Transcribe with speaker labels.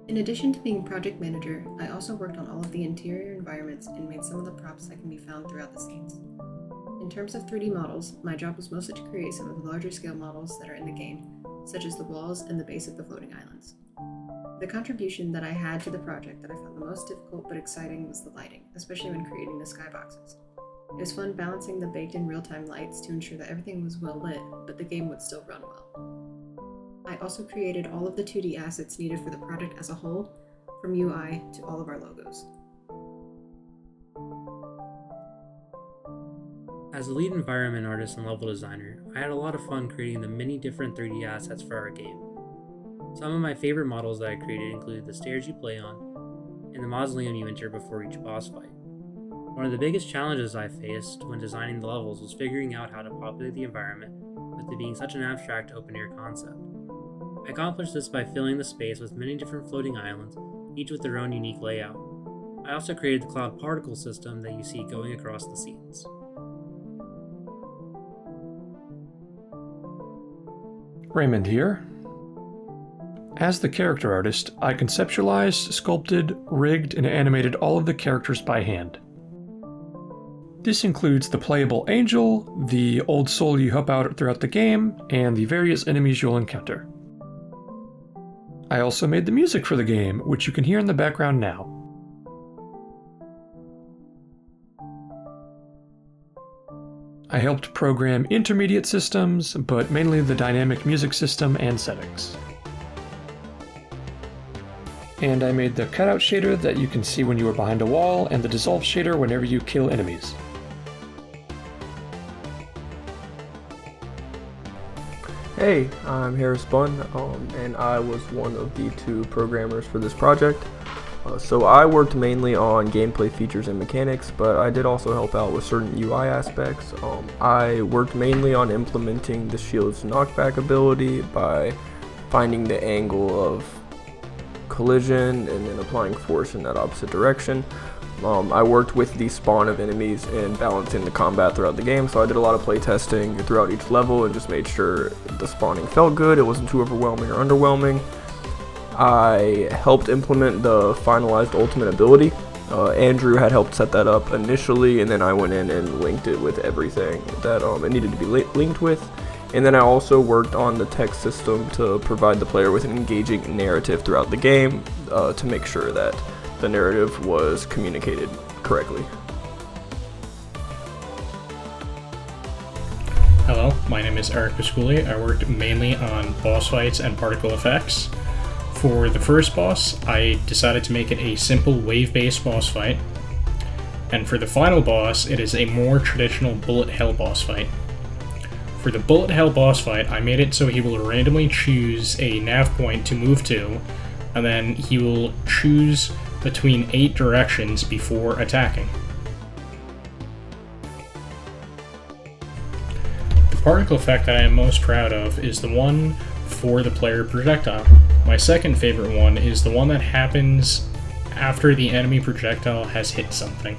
Speaker 1: In addition to being project manager, I also worked on all of the interior environments and made some of the props that can be found throughout the scenes. In terms of 3D models, my job was mostly to create some of the larger scale models that are in the game, such as the walls and the base of the floating islands. The contribution that I had to the project that I found the most difficult but exciting was the lighting, especially when creating the skyboxes. It was fun balancing the baked-in real-time lights to ensure that everything was well lit, but the game would still run well. I also created all of the 2D assets needed for the project as a whole, from UI to all of our logos.
Speaker 2: As a lead environment artist and level designer, I had a lot of fun creating the many different 3D assets for our game. Some of my favorite models that I created included the stairs you play on, and the mausoleum you enter before each boss fight. One of the biggest challenges I faced when designing the levels was figuring out how to populate the environment with it being such an abstract open-air concept. I accomplished this by filling the space with many different floating islands, each with their own unique layout. I also created the cloud particle system that you see going across the scenes.
Speaker 3: Raymond here. As the character artist, I conceptualized, sculpted, rigged, and animated all of the characters by hand. This includes the playable angel, the old soul you help out throughout the game, and the various enemies you'll encounter. I also made the music for the game, which you can hear in the background now. I helped program intermediate systems, but mainly the dynamic music system and settings. And I made the cutout shader that you can see when you are behind a wall, and the dissolve shader whenever you kill enemies.
Speaker 4: Hey, I'm Harris Bunn, and I was one of the two programmers for this project. So I worked mainly on gameplay features and mechanics, but I did also help out with certain UI aspects. I worked mainly on implementing the shield's knockback ability by finding the angle of collision and then applying force in that opposite direction. I worked with the spawn of enemies and balancing the combat throughout the game, so I did a lot of play testing throughout each level and just made sure the spawning felt good, it wasn't too overwhelming or underwhelming. I helped implement the finalized ultimate ability. Andrew had helped set that up initially, and then I went in and linked it with everything that it needed to be linked with. And then I also worked on the text system to provide the player with an engaging narrative throughout the game to make sure that the narrative was communicated correctly.
Speaker 5: Hello, my name is Eric Pasculi. I worked mainly on boss fights and particle effects. For the first boss, I decided to make it a simple wave-based boss fight. And for the final boss, it is a more traditional bullet hell boss fight. For the bullet hell boss fight, I made it so he will randomly choose a nav point to move to, and then he will choose between 8 directions before attacking. The particle effect that I am most proud of is the one for the player projectile. My second favorite one is the one that happens after the enemy projectile has hit something.